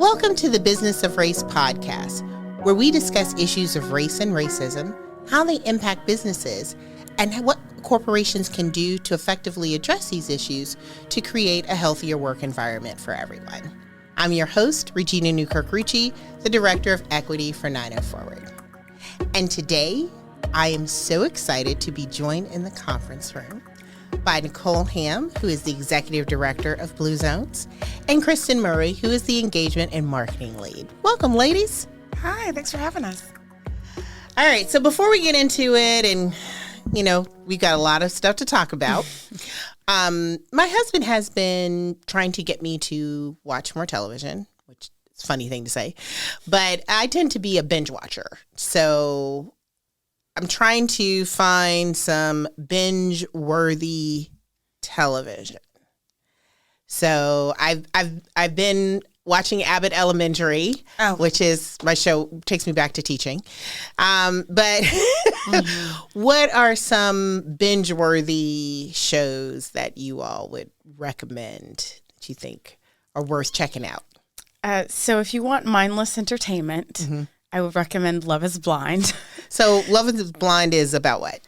Welcome to the Business of Race podcast, where we discuss issues of race and racism, how they impact businesses, and what corporations can do to effectively address these issues to create a healthier work environment for everyone. I'm your host, Regina Newkirk-Rucci, the Director of Equity for 90 Forward. And today, I am so excited to be joined in the conference room by Nicole, who is the Executive Director of Blue Zones, and Kristin Murray, who is the Engagement and Marketing Lead. Welcome, ladies. Hi, thanks for having us. All right, so before we get into it, and, you know, we've got a lot of stuff to talk about, my husband has been trying to get me to watch more television, which is a funny thing to say, but I tend to be a binge watcher. So I'm trying to find some binge-worthy television. So I've been watching Abbott Elementary, which is my show, takes me back to teaching. But what are some binge-worthy shows that you all would recommend that you think are worth checking out? So if you want mindless entertainment, I would recommend Love is Blind. So Love is Blind is about what?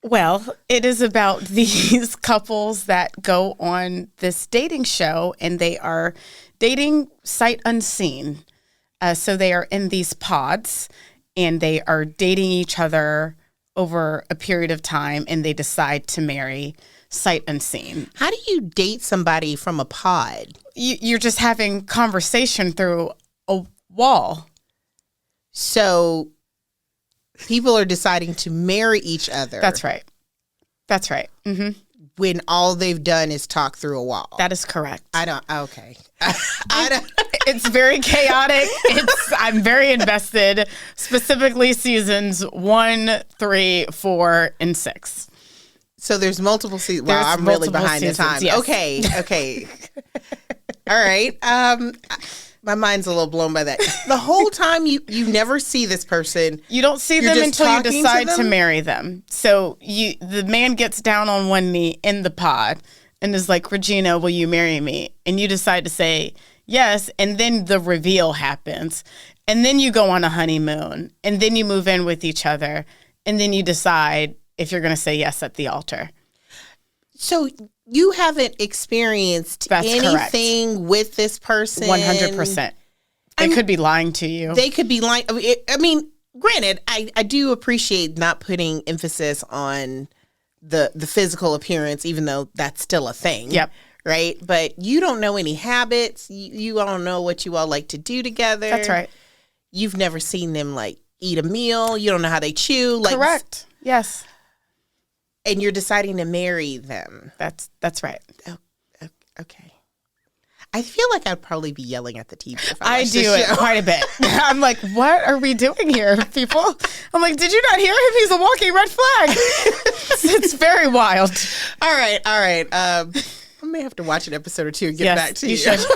Well, it is about these couples that go on this dating show, and they are dating sight unseen. So they are in these pods, and they are dating each other over a period of time, and they decide to marry sight unseen. How do you date somebody from a pod? You're just having conversation through a wall. So people are deciding to marry each other. That's right. That's right. Mm-hmm. When all they've done is talk through a wall. That is correct. Okay. It's very chaotic. I'm very invested, specifically seasons 1, 3, 4, and 6. So there's multiple seasons. Wow, I'm really behind the time. Yes. Okay. All right. My mind's a little blown by that. The whole time you never see this person. You don't see them until you decide to marry them. So the man gets down on one knee in the pod and is like, Regina, will you marry me? And you decide to say yes. And then the reveal happens. And then you go on a honeymoon. And then you move in with each other. And then you decide if you're going to say yes at the altar. So you haven't experienced anything correct. With this person? 100%. They could be lying to you. They could be lying. I mean, granted, I do appreciate not putting emphasis on the physical appearance, even though that's still a thing. Yep. Right? But you don't know any habits. You don't know what you all like to do together. That's right. You've never seen them, like, eat a meal. You don't know how they chew. Like, correct. Yes. And you're deciding to marry them. That's right. Oh, okay. I feel like I'd probably be yelling at the TV if I do it quite a bit. I'm like, what are we doing here, people? I'm like, did you not hear him? He's a walking red flag. It's very wild. All right. I may have to watch an episode or two and get back to you. Should. All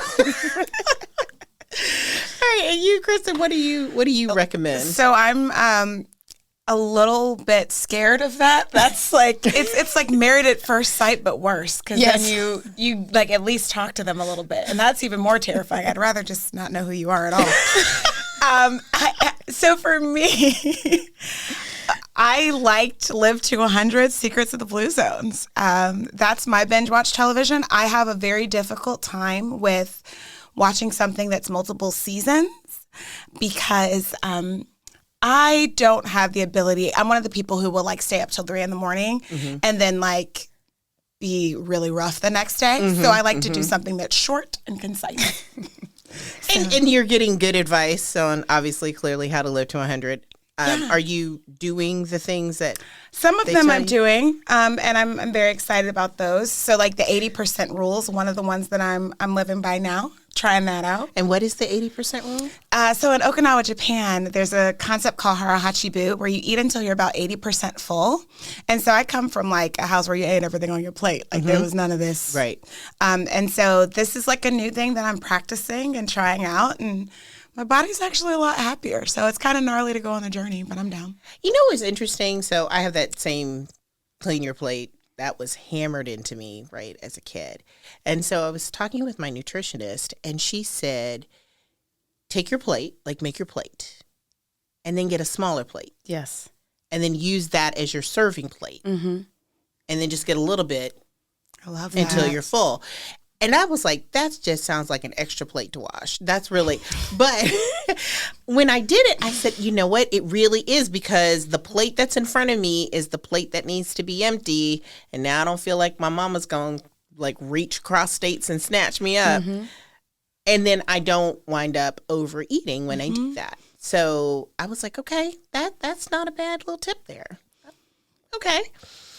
right, and you, Kristin, what do you recommend? So I'm a little bit scared of that. That's like it's like Married at First Sight, but worse, because then you like at least talk to them a little bit, and that's even more terrifying. I'd rather just not know who you are at all. So for me, I liked Live to 100: Secrets of the Blue Zones. That's my binge watch television. I have a very difficult time with watching something that's multiple seasons because I don't have the ability. I'm one of the people who will like stay up till 3 a.m. and then like be really rough the next day. So I like to do something that's short and concise. And you're getting good advice on obviously clearly how to live to 100. Are you doing the things that some of them I'm doing, and I'm very excited about those. So like the 80% rule is one of the ones that I'm living by now. Trying that out. And what is the 80% rule? So in Okinawa, Japan, there's a concept called harahachibu where you eat until you're about 80% full. And so I come from like a house where you ate everything on your plate. Like there was none of this. Right. And so this is like a new thing that I'm practicing and trying out. And my body's actually a lot happier. So it's kind of gnarly to go on the journey, but I'm down. You know what's interesting? So I have that same clean your plate that was hammered into me right as a kid. And so I was talking with my nutritionist, and she said, take your plate, like make your plate, and then get a smaller plate. Yes. And then use that as your serving plate. Mm-hmm. And then just get a little bit I love that. until you're full. And I was like, that just sounds like an extra plate to wash. That's really, but when I did it, I said, you know what? It really is, because the plate that's in front of me is the plate that needs to be empty. And now I don't feel like my mama's going to like reach across states and snatch me up. Mm-hmm. And then I don't wind up overeating when I do that. So I was like, okay, that's not a bad little tip there. Okay.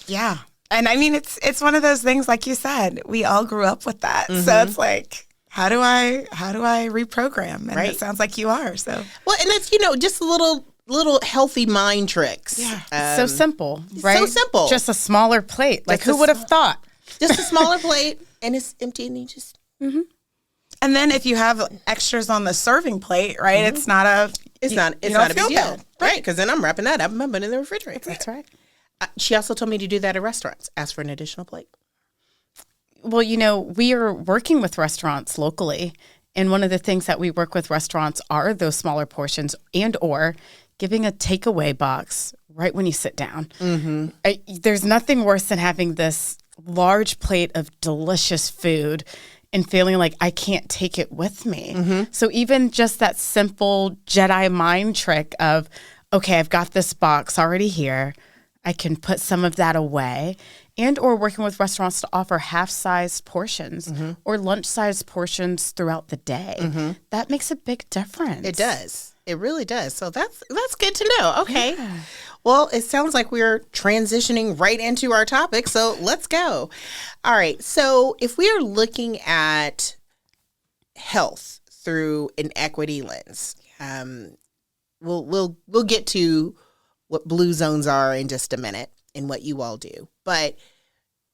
Yeah. And I mean, it's one of those things, like you said, we all grew up with that. Mm-hmm. So it's like, how do I reprogram? And right. It sounds like you are. So well, and it's, just a little healthy mind tricks. Yeah. So simple, right? So simple. Just a smaller plate. Like, who would have thought? Just a smaller plate, and it's empty, and you just. Mm-hmm. And then if you have extras on the serving plate, right? Mm-hmm. It's not a big deal, right? Because then I'm wrapping that up and I'm putting it in the refrigerator. That's right. She also told me to do that at restaurants. Ask for an additional plate. Well, we are working with restaurants locally, and one of the things that we work with restaurants are those smaller portions, and or giving a takeaway box right when you sit down. Mm-hmm. There's nothing worse than having this large plate of delicious food and feeling like I can't take it with me. Mm-hmm. So even just that simple Jedi mind trick of, okay, I've got this box already here. I can put some of that away, and or working with restaurants to offer half-sized portions or lunch-sized portions throughout the day. Mm-hmm. That makes a big difference. It does. It really does. So that's good to know. Okay. Yeah. Well, it sounds like we're transitioning right into our topic, so let's go. All right. So if we are looking at health through an equity lens, we'll get to what blue zones are in just a minute and what you all do. But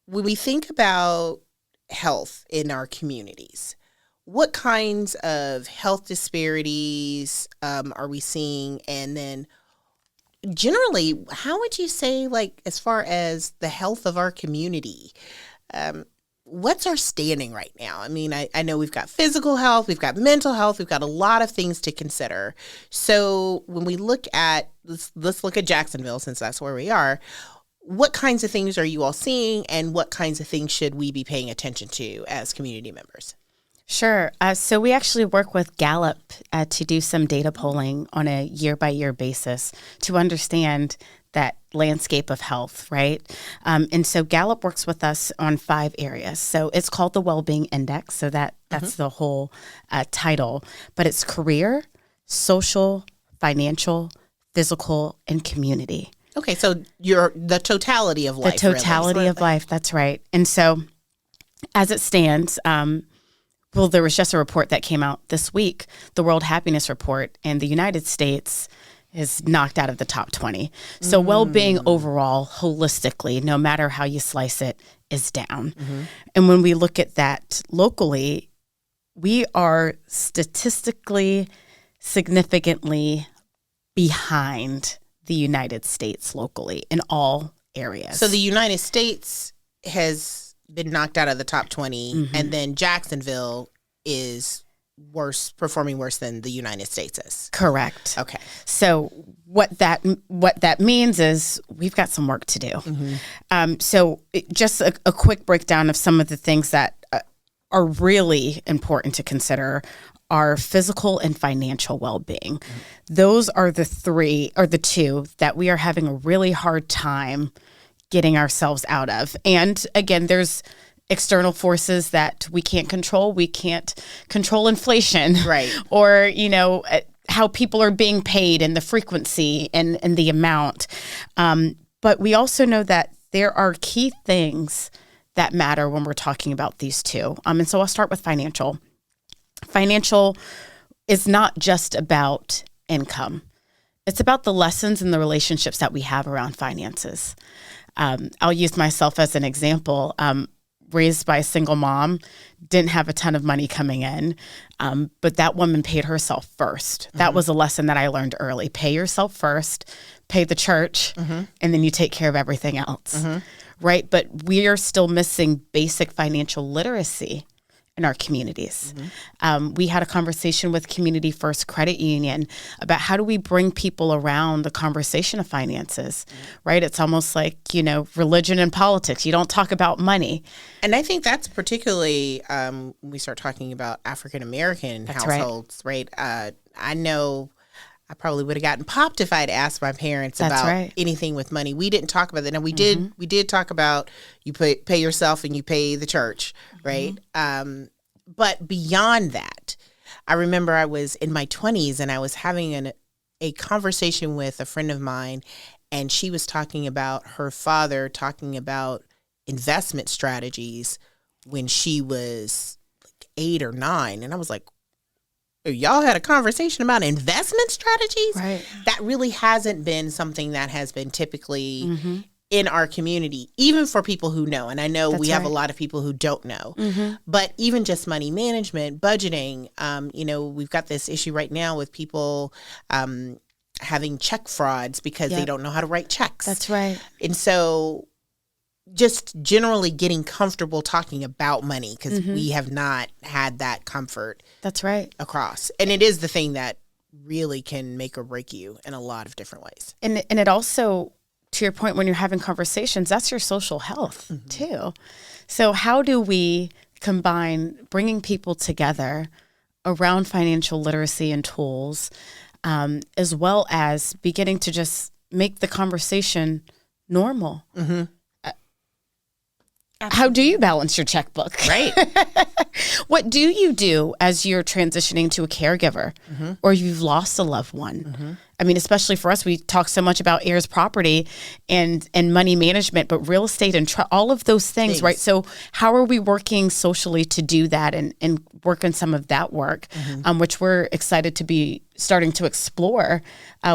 when we think about health in our communities, what kinds of health disparities are we seeing? And then generally, how would you say, like, as far as the health of our community, what's our standing right now? I mean, I know we've got physical health, we've got mental health, we've got a lot of things to consider. So when we look at, let's look at Jacksonville, since that's where we are. What kinds of things are you all seeing, and what kinds of things should we be paying attention to as community members? Sure. So we actually work with Gallup to do some data polling on a year-by-year basis to understand that landscape of health, right? And so Gallup works with us on 5 areas. So it's called the Wellbeing Index. So that's the whole title. But it's career, social, financial, physical, and community. Okay, so the totality of life. The totality of life, that's right. And so as it stands, well, there was just a report that came out this week, the World Happiness Report, and the United States is knocked out of the top 20. So well-being overall, holistically, no matter how you slice it, is down. Mm-hmm. And when we look at that locally, we are statistically significantly behind the United States locally in all areas. So the United States has been knocked out of the top 20, and then Jacksonville is performing worse than the United States is. Correct. Okay. So what that means is we've got some work to do. Mm-hmm. So just a quick breakdown of some of the things that are really important to consider are physical and financial well-being. Mm-hmm. Those are the two that we are having a really hard time getting ourselves out of. And again, there's external forces that we can't control. We can't control inflation, right? Or, how people are being paid and the frequency and the amount. But we also know that there are key things that matter when we're talking about these two. And so I'll start with financial. Financial is not just about income. It's about the lessons and the relationships that we have around finances. I'll use myself as an example. Raised by a single mom, didn't have a ton of money coming in, but that woman paid herself first. Mm-hmm. That was a lesson that I learned early. Pay yourself first, pay the church, and then you take care of everything else. Mm-hmm. right? But we are still missing basic financial literacy in our communities. We had a conversation with Community First Credit Union about how do we bring people around the conversation of finances, right? It's almost like, religion and politics. You don't talk about money. And I think that's particularly when we start talking about African-American households, right? I know I probably would have gotten popped if I'd asked my parents about anything with money. We didn't talk about that. Now we did talk about you pay yourself and you pay the church, right? But beyond that, I remember I was in my 20s and I was having a conversation with a friend of mine, and she was talking about her father talking about investment strategies when she was like 8 or 9. And I was like, y'all had a conversation about investment strategies? Right. That really hasn't been something that has been typically in our community, even for people who know. And I know we have a lot of people who don't know. But even just money management, budgeting, we've got this issue right now with people having check frauds because they don't know how to write checks. That's right. And so just generally getting comfortable talking about money, because we have not had that comfort. That's right. Across. And it is the thing that really can make or break you in a lot of different ways. And it also, to your point, when you're having conversations, that's your social health too. So how do we combine bringing people together around financial literacy and tools, as well as beginning to just make the conversation normal? How do you balance your checkbook? Right. What do you do as you're transitioning to a caregiver or you've lost a loved one? I mean, especially for us, we talk so much about heirs property and money management, but real estate and all of those things, right? So how are we working socially to do that and work on some of that work, which we're excited to be starting to explore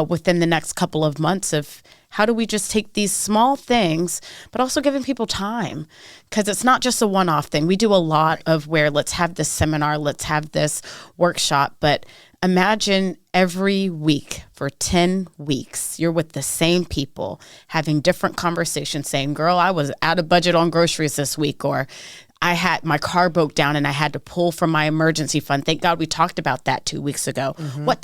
within the next couple of months of how do we just take these small things, but also giving people time? Because it's not just a one-off thing. We do a lot of where let's have this seminar, let's have this workshop, but imagine every week for 10 weeks, you're with the same people having different conversations saying, girl, I was out of budget on groceries this week, or I had my car broke down and I had to pull from my emergency fund. Thank God we talked about that 2 weeks ago. What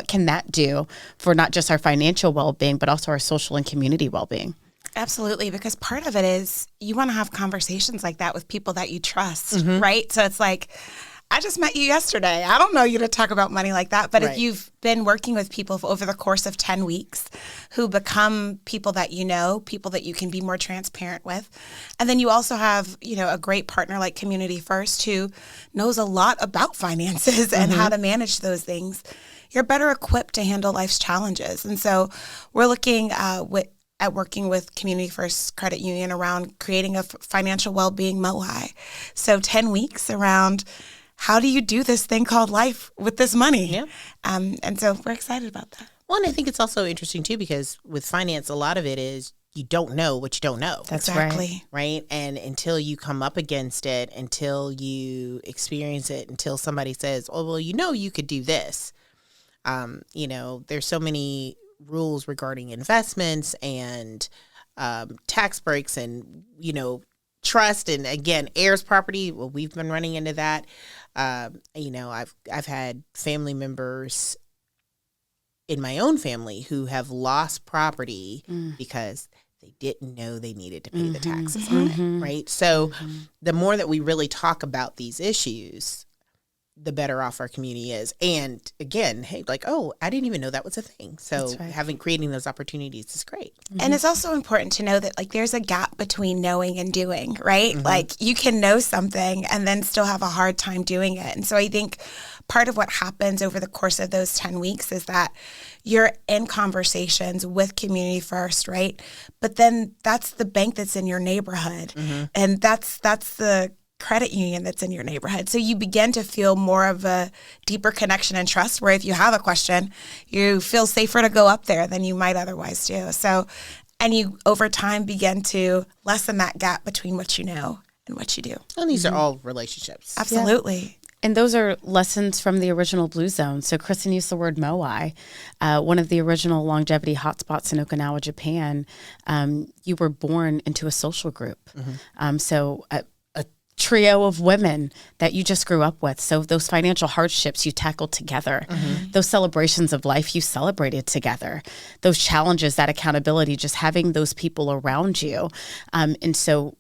can that do for not just our financial well-being, but also our social and community well-being? Absolutely, because part of it is you want to have conversations like that with people that you trust, right? So it's like, I just met you yesterday. I don't know you to talk about money like that. But if you've been working with people over the course of 10 weeks who become people that you know, people that you can be more transparent with, and then you also have, a great partner like Community First who knows a lot about finances and how to manage those things, you're better equipped to handle life's challenges. And so we're looking at working with Community First Credit Union around creating a financial well-being MOI. So 10 weeks around how do you do this thing called life with this money? Yeah. And so we're excited about that. Well, and I think it's also interesting, too, because with finance, a lot of it is you don't know what you don't know. That's exactly. Right? And until you come up against it, until you experience it, until somebody says, oh, well, you could do this. There's so many rules regarding investments and tax breaks and, trust. And again, heirs property. Well, we've been running into that. I've had family members in my own family who have lost property because they didn't know they needed to pay the taxes on it, right? So the more that we really talk about these issues, the better off our community is. And again, hey, I didn't even know that was a thing. So creating those opportunities is great. And it's also important to know that there's a gap between knowing and doing, right? You can know something and then still have a hard time doing it. And so I think part of what happens over the course of those 10 weeks is that you're in conversations with Community First, right? But then that's the bank that's in your neighborhood. And that's the credit union that's in your neighborhood. So you begin to feel more of a deeper connection and trust, where if you have a question, you feel safer to go up there than you might otherwise do. So, and you over time begin to lessen that gap between what you know and what you do. And these are all relationships. Absolutely. And those are lessons from the original Blue Zone. So Kristin used the word moai, one of the original longevity hotspots in Okinawa, Japan. You were born into a social group. So a trio of women that you just grew up with. So those financial hardships you tackled together, those celebrations of life you celebrated together, those challenges, that accountability, just having those people around you. And so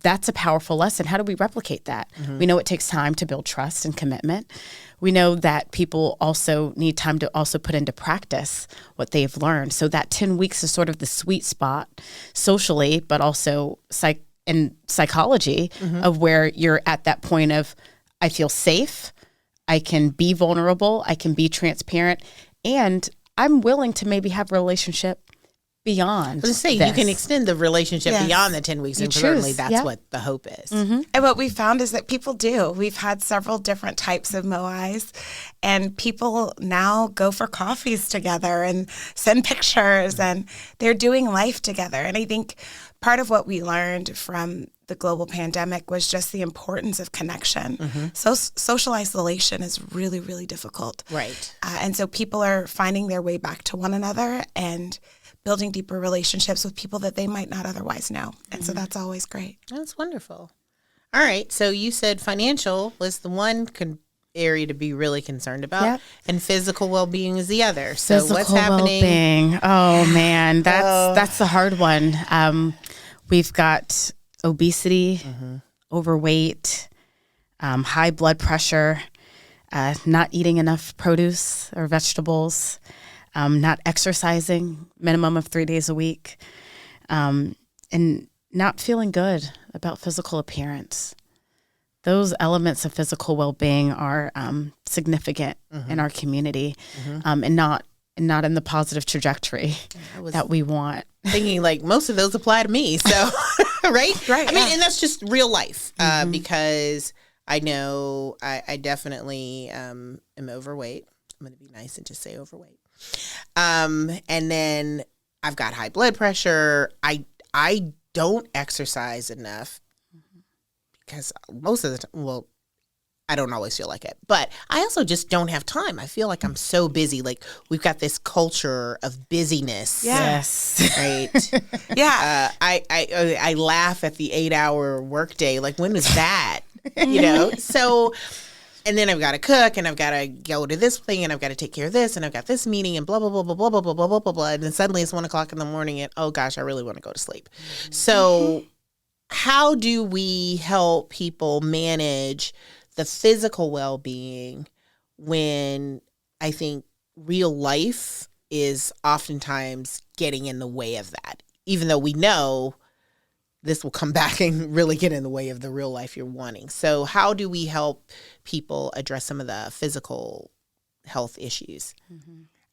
that's a powerful lesson. How do we replicate that? We know it takes time to build trust and commitment. We know that people also need time to also put into practice what they've learned. So that 10 weeks is sort of the sweet spot socially, but also in psychology of where you're at that point of, I feel safe, I can be vulnerable, I can be transparent, and I'm willing to maybe have a relationship beyond. Let's say you can extend the relationship beyond the 10 weeks, and certainly that's what the hope is. And what we found is that people do. We've had several different types of moais, and people now go for coffees together and send pictures, and they're doing life together. And I think part of what we learned from the global pandemic was just the importance of connection. So social isolation is really, really difficult. Right. And so people are finding their way back to one another and building deeper relationships with people that they might not otherwise know. And so that's always great. That's wonderful. All right. So you said financial was the one area to be really concerned about, and physical well-being is the other. So physical what's happening? Well-being. Oh man, that's the hard one. We've got obesity, overweight, high blood pressure, not eating enough produce or vegetables, not exercising, minimum of 3 days a week, and not feeling good about physical appearance. Those elements of physical well-being are significant in our community, and not in the positive trajectory that we want. Thinking like most of those apply to me. So, right? I mean, and that's just real life because I know I definitely am overweight. I'm going to be nice and just say overweight. And then I've got high blood pressure. I don't exercise enough because most of the time, well, I don't always feel like it, but I also just don't have time. I feel like I'm so busy. Like we've got this culture of busyness. Yes. Right. I laugh at the 8-hour workday. Like when was that? So, and then I've got to cook and I've got to go to this thing and I've got to take care of this and I've got this meeting and blah, blah, blah, blah, blah, blah, blah, blah, blah, blah, blah. And then suddenly it's 1:00 in the morning and oh gosh, I really want to go to sleep. So how do we help people manage the physical well-being when I think real life is oftentimes getting in the way of that, even though we know this will come back and really get in the way of the real life you're wanting. So how do we help people address some of the physical health issues?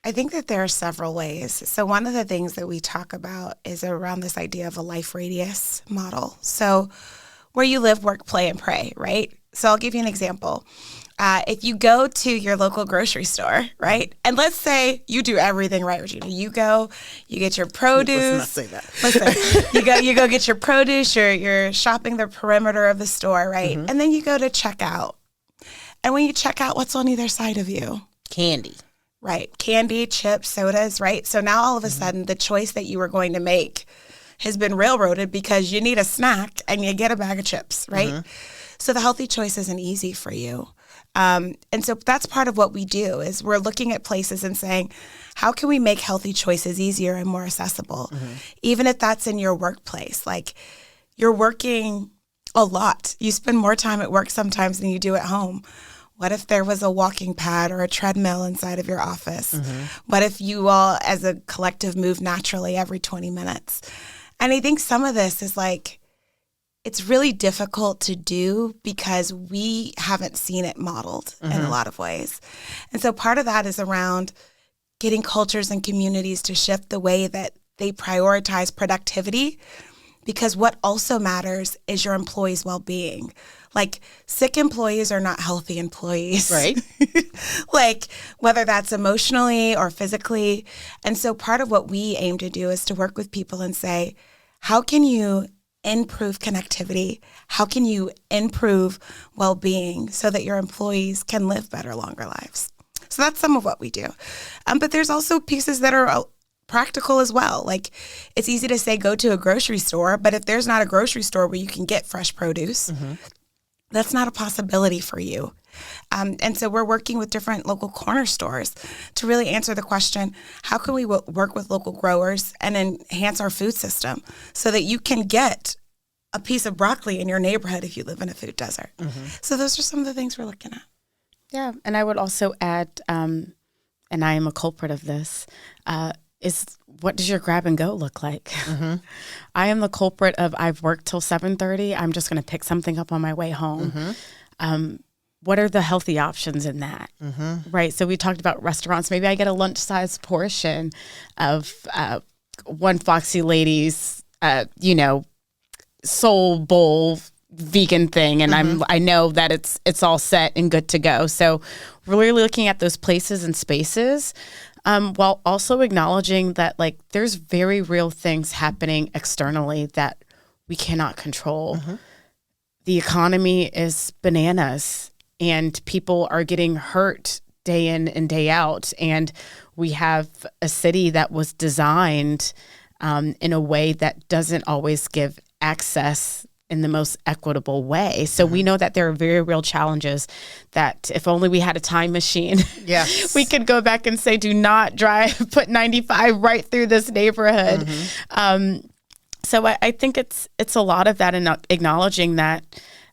I think that there are several ways. So one of the things that we talk about is around this idea of a life radius model. So where you live, work, play, and pray, right? So I'll give you an example. If you go to your local grocery store, right? And let's say you do everything right, Regina. You go, you get your produce. Let's not say that. Listen, you go get your produce, you're shopping the perimeter of the store, right? And then you go to check out. And when you check out, what's on either side of you? Candy. Right. Candy, chips, sodas, right? So now all of a sudden the choice that you were going to make has been railroaded because you need a snack and you get a bag of chips, right? So the healthy choice isn't easy for you. And so that's part of what we do is we're looking at places and saying, how can we make healthy choices easier and more accessible? Even if that's in your workplace, like you're working a lot. You spend more time at work sometimes than you do at home. What if there was a walking pad or a treadmill inside of your office? What if you all as a collective move naturally every 20 minutes? And I think some of this is like, it's really difficult to do because we haven't seen it modeled in a lot of ways. And so part of that is around getting cultures and communities to shift the way that they prioritize productivity, because what also matters is your employees' well-being. Like sick employees are not healthy employees. Right. Like whether that's emotionally or physically. And so part of what we aim to do is to work with people and say, how can you improve connectivity? How can you improve well-being so that your employees can live better, longer lives? So that's some of what we do. But there's also pieces that are practical as well. Like, it's easy to say go to a grocery store, but if there's not a grocery store where you can get fresh produce, that's not a possibility for you. And so we're working with different local corner stores to really answer the question, how can we work with local growers and enhance our food system so that you can get a piece of broccoli in your neighborhood if you live in a food desert? So those are some of the things we're looking at. Yeah, and I would also add, and I am a culprit of this, is what does your grab and go look like? I am the culprit of I've worked till 7:30. I'm just going to pick something up on my way home. What are the healthy options in that? Right. So we talked about restaurants. Maybe I get a lunch-sized portion of one Foxy Lady's, soul bowl vegan thing, and I know that it's all set and good to go. So we're really looking at those places and spaces, while also acknowledging that like there's very real things happening externally that we cannot control. The economy is bananas, and people are getting hurt day in and day out. And we have a city that was designed in a way that doesn't always give access in the most equitable way. So we know that there are very real challenges that if only we had a time machine, we could go back and say, do not put 95 right through this neighborhood. So I think it's a lot of that, and acknowledging that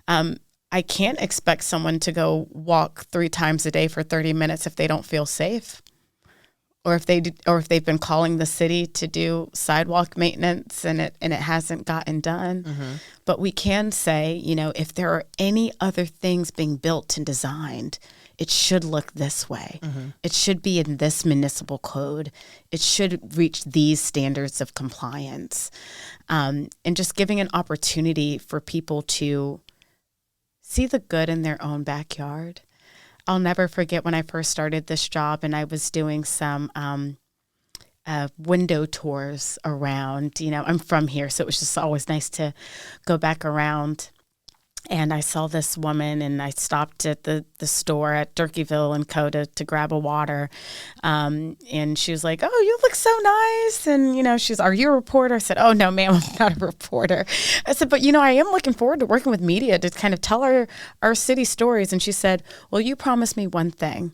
I can't expect someone to go walk 3 times a day for 30 minutes if they don't feel safe. Or if they've been calling the city to do sidewalk maintenance and it hasn't gotten done. But we can say, if there are any other things being built and designed, it should look this way. It should be in this municipal code. It should reach these standards of compliance. And just giving an opportunity for people to see the good in their own backyard. I'll never forget when I first started this job and I was doing some window tours around. I'm from here, so it was just always nice to go back around. And I saw this woman, and I stopped at the store at Durkeeville and Co. to grab a water. And she was like, "Oh, you look so nice." And, she's, "Are you a reporter?" I said, "Oh, no, ma'am, I'm not a reporter." I said, "But, I am looking forward to working with media to kind of tell our city stories." And she said, "Well, you promised me one thing,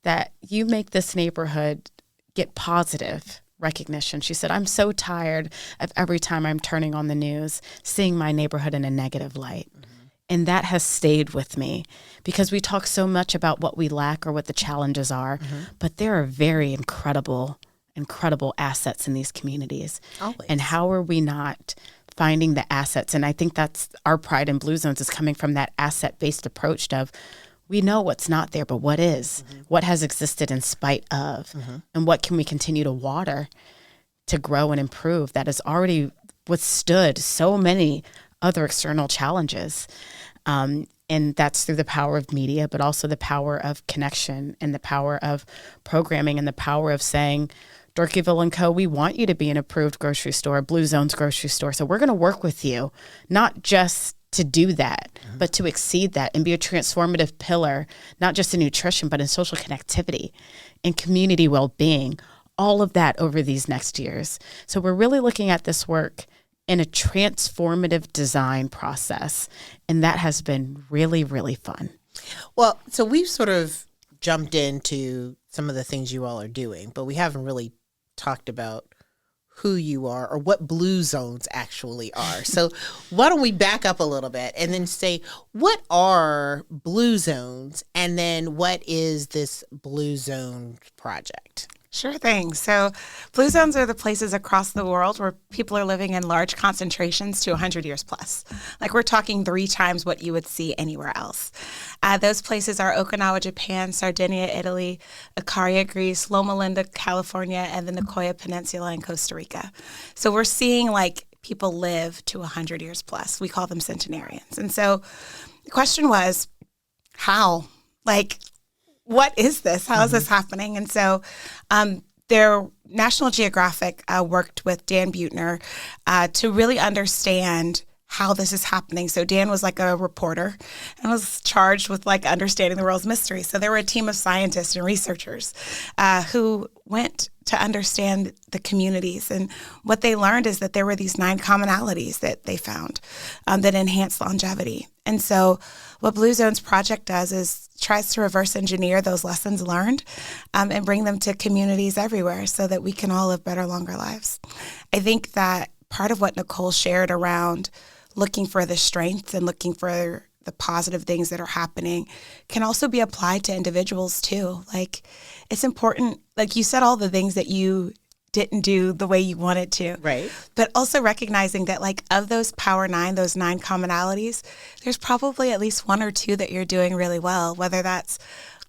that you make this neighborhood get positive recognition." She said, "I'm so tired of every time I'm turning on the news, seeing my neighborhood in a negative light." And that has stayed with me because we talk so much about what we lack or what the challenges are, but there are very incredible assets in these communities. Always. And how are we not finding the assets? And I think that's our pride in Blue Zones, is coming from that asset-based approach of, we know what's not there, but what is? What has existed in spite of? And what can we continue to water to grow and improve that has already withstood so many other external challenges? And that's through the power of media, but also the power of connection and the power of programming and the power of saying, Durkeeville and Co., we want you to be an approved grocery store, Blue Zones grocery store. So we're going to work with you, not just to do that, but to exceed that and be a transformative pillar, not just in nutrition, but in social connectivity and community well-being, all of that over these next years. So we're really looking at this work in a transformative design process. And that has been really, really fun. Well, so we've sort of jumped into some of the things you all are doing, but we haven't really talked about who you are or what Blue Zones actually are. So why don't we back up a little bit and then say, what are Blue Zones? And then what is this Blue Zone project? Sure thing. So Blue Zones are the places across the world where people are living in large concentrations to 100 years plus. Like, we're talking 3 times what you would see anywhere else. Those places are Okinawa, Japan, Sardinia, Italy, Icaria, Greece, Loma Linda, California, and the Nicoya Peninsula in Costa Rica. So we're seeing people live to 100 years plus. We call them centenarians. And so the question was, how? What is this? How is this happening? And so National Geographic worked with Dan Buettner to really understand how this is happening. So Dan was like a reporter and was charged with like understanding the world's mysteries. So there were a team of scientists and researchers who went to understand the communities. And what they learned is that there were these 9 commonalities that they found that enhance longevity. And so what Blue Zones Project does is tries to reverse engineer those lessons learned and bring them to communities everywhere so that we can all live better, longer lives. I think that part of what Nicole shared around looking for the strength and looking for the positive things that are happening can also be applied to individuals too. Like, it's important, like you said, all the things that you didn't do the way you wanted to. Right. But also recognizing that, like, of those Power 9, those 9 commonalities, there's probably at least 1 or 2 that you're doing really well, whether that's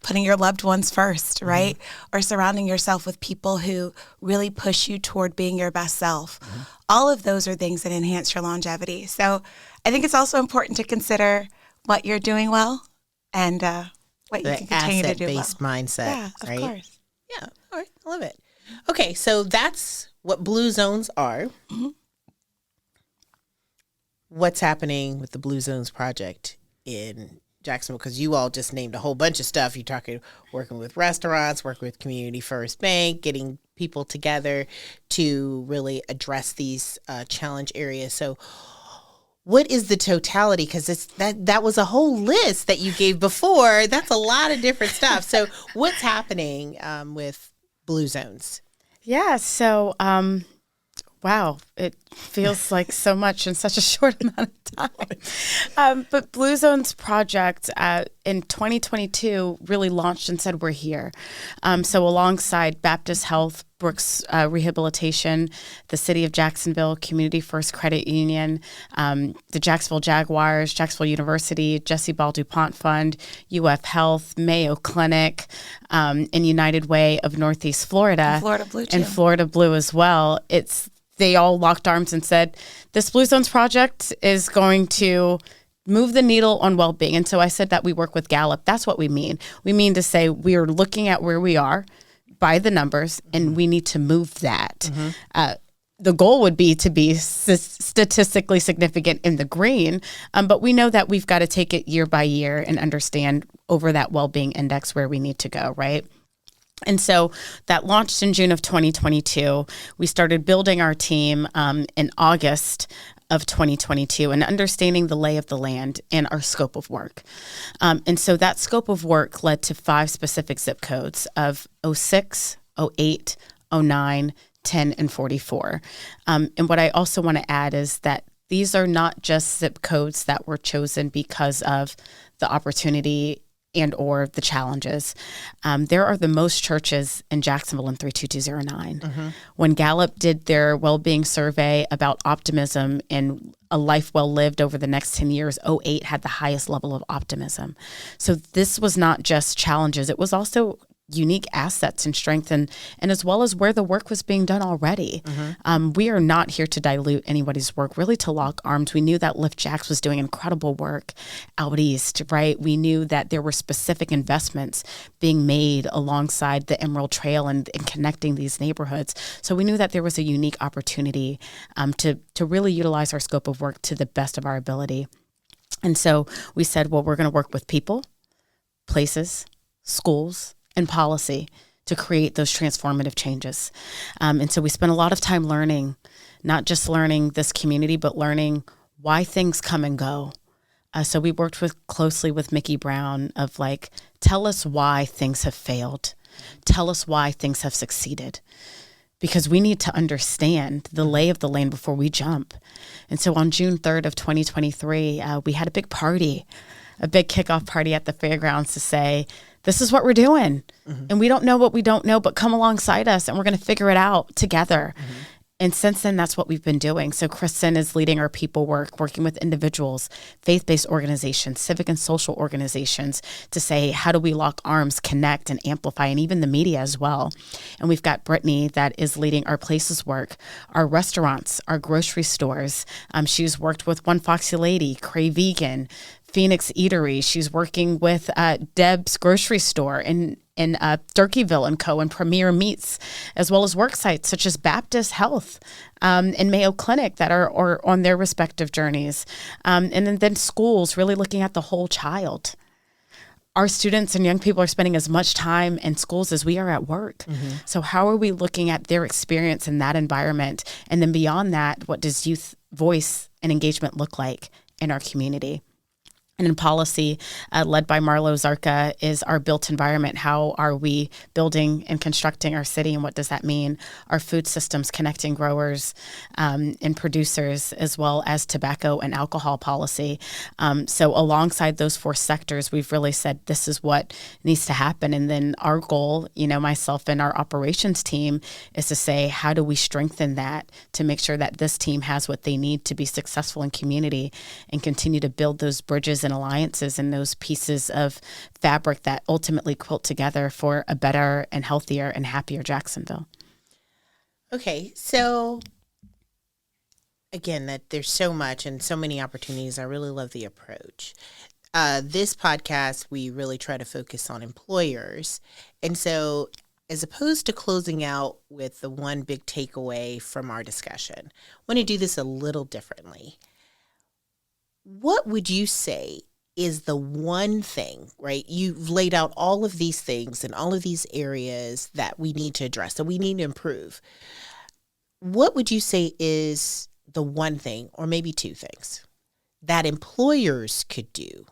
putting your loved ones first, right? Or surrounding yourself with people who really push you toward being your best self. All of those are things that enhance your longevity. So I think it's also important to consider what you're doing well and what you can continue to do well. Asset-based mindset, Yeah, right? of course. Yeah, all right, I love it. Okay, so that's what Blue Zones are. What's happening with the Blue Zones Project in Jacksonville? Because you all just named a whole bunch of stuff. You're talking, working with restaurants, working with Community First Bank, getting people together to really address these challenge areas. So what is the totality? Because that was a whole list that you gave before. That's a lot of different stuff. So what's happening with Blue Zones? Yeah, so wow, it feels like so much in such a short amount of time. But Blue Zones Project in 2022 really launched and said, we're here. So alongside Baptist Health, Brooks Rehabilitation, the City of Jacksonville, Community First Credit Union, the Jacksonville Jaguars, Jacksonville University, Jesse Ball DuPont Fund, UF Health, Mayo Clinic, and United Way of Northeast Florida. And Florida Blue too. And Florida Blue as well. They all locked arms and said, this Blue Zones Project is going to move the needle on well-being. And so I said that we work with Gallup. That's what we mean. We mean to say we are looking at where we are by the numbers, and we need to move that. The goal would be to be statistically significant in the green, but we know that we've got to take it year by year and understand over that well-being index where we need to go, right? And so that launched in June of 2022. We started building our team in August of 2022 and understanding the lay of the land and our scope of work. And so that scope of work led to 5 specific zip codes of 06, 08, 09, 10, and 44. And what I also want to add is that these are not just zip codes that were chosen because of the opportunity and or the challenges. There are the most churches in Jacksonville in 32209. When Gallup did their well-being survey about optimism and a life well lived over the next 10 years, 08 had the highest level of optimism. So this was not just challenges, it was also unique assets and strength and as well as where the work was being done already. We are not here to dilute anybody's work, really to lock arms. We knew that Lift Jacks was doing incredible work out east, right? We knew that there were specific investments being made alongside the Emerald Trail and connecting these neighborhoods. So we knew that there was a unique opportunity to really utilize our scope of work to the best of our ability. And so we said, well, we're going to work with people, places, schools, and policy to create those transformative changes. And so we spent a lot of time learning, not just learning this community, but learning why things come and go. So we worked closely with Mickey Brown of like, tell us why things have failed. Tell us why things have succeeded. Because we need to understand the lay of the land before we jump. And so on June 3rd of 2023, we had a big party, a big kickoff party at the fairgrounds to say, this is what we're doing. And we don't know what we don't know, but come alongside us and we're going to figure it out together. And since then, that's what we've been doing. So Kristin is leading our people work, working with individuals, faith-based organizations, civic and social organizations to say, how do we lock arms, connect, and amplify, and even the media as well. And we've got Brittany that is leading our places work, our restaurants, our grocery stores. She's worked with One Foxy Lady, Crave Vegan, Phoenix Eatery. She's working with Deb's grocery store and in Durkeeville and Co. and Premier Meats, as well as work sites such as Baptist Health and Mayo Clinic that are on their respective journeys. And then schools really looking at the whole child. Our students and young people are spending as much time in schools as we are at work. So how are we looking at their experience in that environment? And then beyond that, what does youth voice and engagement look like in our community? And in policy, led by Marlo Zarka, is our built environment. How are we building and constructing our city, and what does that mean? Our food systems, connecting growers and producers, as well as tobacco and alcohol policy. So alongside those 4 sectors, we've really said this is what needs to happen. And then our goal, myself and our operations team, is to say, how do we strengthen that to make sure that this team has what they need to be successful in community and continue to build those bridges and alliances and those pieces of fabric that ultimately quilt together for a better and healthier and happier Jacksonville. Okay, so again, that there's so much and so many opportunities. I really love the approach. This podcast, we really try to focus on employers. And so as opposed to closing out with the one big takeaway from our discussion, I want to do this a little differently. What would you say is the one thing, right? You've laid out all of these things and all of these areas that we need to address, that we need to improve. What would you say is the one thing, or maybe 2 things, that employers could do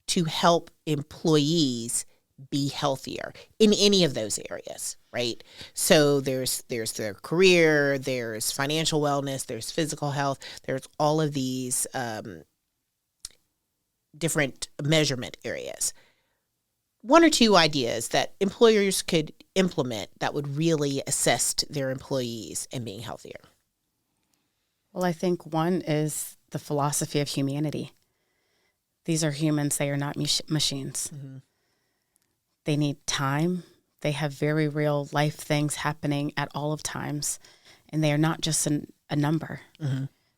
to help employees be healthier in any of those areas, right? So there's their career, there's financial wellness, there's physical health, there's all of these different measurement areas. 1 or 2 ideas that employers could implement that would really assist their employees in being healthier. Well, I think one is the philosophy of humanity. These are humans. They are not machines. They need time. They have very real life things happening at all of times, and they are not just a number.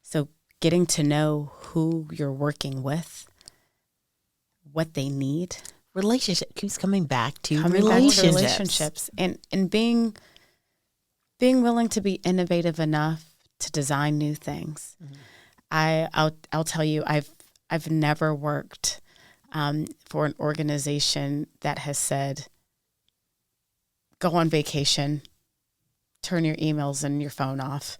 So getting to know who you're working with, what they need. Relationship keeps coming back to relationships. And being willing to be innovative enough to design new things. I'll tell you, I've never worked for an organization that has said, go on vacation, turn your emails and your phone off.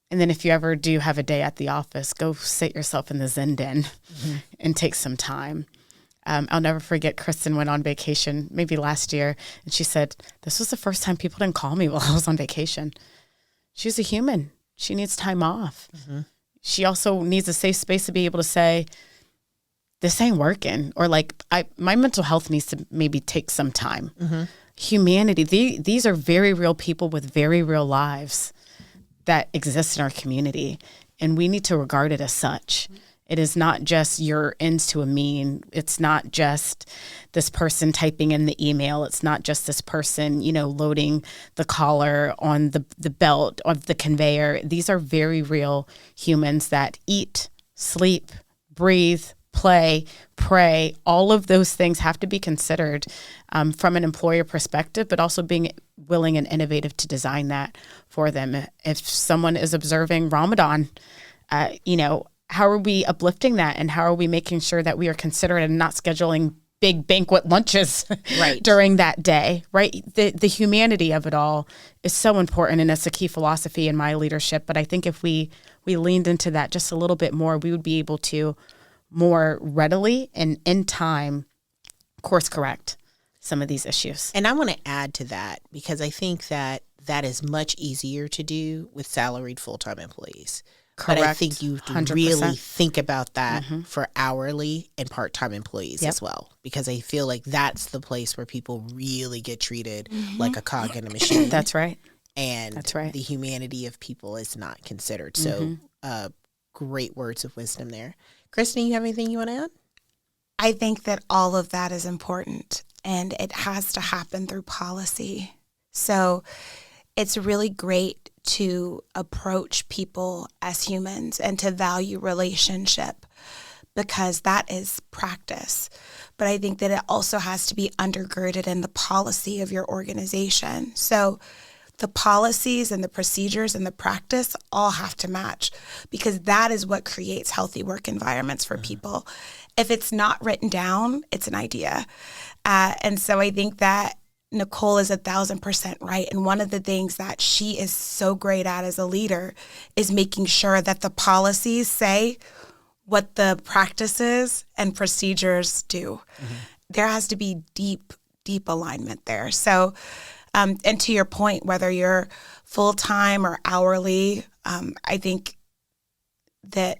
And then if you ever do have a day at the office, go sit yourself in the Zen den and take some time. I'll never forget, Kristin went on vacation maybe last year, and she said, this was the first time people didn't call me while I was on vacation. She's a human. She needs time off. She also needs a safe space to be able to say, this ain't working, or my mental health needs to maybe take some time. Humanity, these are very real people with very real lives that exist in our community, and we need to regard it as such. It is not just your ends to a mean. It's not just this person typing in the email. It's not just this person, loading the collar on the belt of the conveyor. These are very real humans that eat, sleep, breathe, play, pray. All of those things have to be considered from an employer perspective, but also being willing and innovative to design that for them. If someone is observing Ramadan, how are we uplifting that, and how are we making sure that we are considerate and not scheduling big banquet lunches during that day, right? The humanity of it all is so important, and it's a key philosophy in my leadership. But I think if we leaned into that just a little bit more, we would be able to more readily and in time course correct some of these issues. And I want to add to that, because I think that is much easier to do with salaried full-time employees. Correct. But I think you have to 100%. really think about that for hourly and part-time employees as well, because I feel like that's the place where people really get treated like a cog in a machine. That's right. And the humanity of people is not considered. So great words of wisdom there. Kristin, you have anything you want to add? I think that all of that is important, and it has to happen through policy. So it's really great to approach people as humans and to value relationship, because that is practice. but I think that it also has to be undergirded in the policy of your organization. So the policies and the procedures and the practice all have to match, because that is what creates healthy work environments for people. If it's not written down, it's an idea. And so I think that Nicole is 1,000% right. And one of the things that she is so great at as a leader is making sure that the policies say what the practices and procedures do. Mm-hmm. There has to be deep, deep alignment there. So, and to your point, whether you're full-time or hourly, I think that,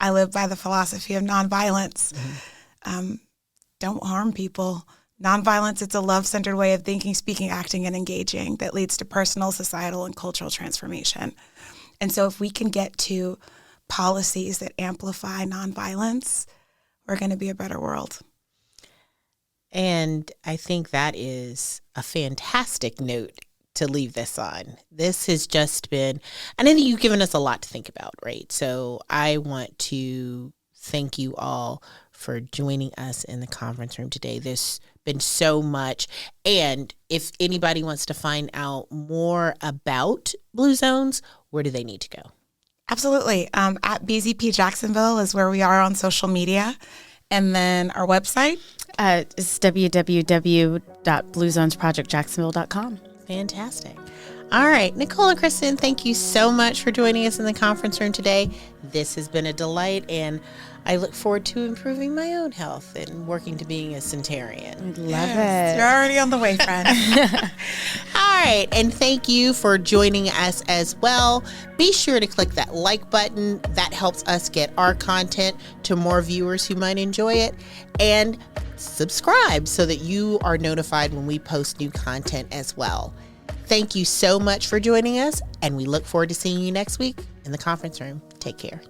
I live by the philosophy of nonviolence. Mm-hmm. Don't harm people. Nonviolence, it's a love-centered way of thinking, speaking, acting, and engaging that leads to personal, societal, and cultural transformation. And so if we can get to policies that amplify nonviolence, we're going to be a better world. And I think that is a fantastic note to leave this on. This has just been, and I think you've given us a lot to think about, right? So I want to thank you all for joining us in the conference room today. There's been so much. And if anybody wants to find out more about Blue Zones, where do they need to go? Absolutely. At BZP Jacksonville is where we are on social media. And then our website is www.bluezonesprojectjacksonville.com. Fantastic. All right, Nicole and Kristin, thank you so much for joining us in the conference room today. This has been a delight, and I look forward to improving my own health and working to being a centenarian. Love it. You're already on the way, friend. All right, and thank you for joining us as well. Be sure to click that like button. That helps us get our content to more viewers who might enjoy it. And subscribe so that you are notified when we post new content as well. Thank you so much for joining us, and we look forward to seeing you next week in the conference room. Take care.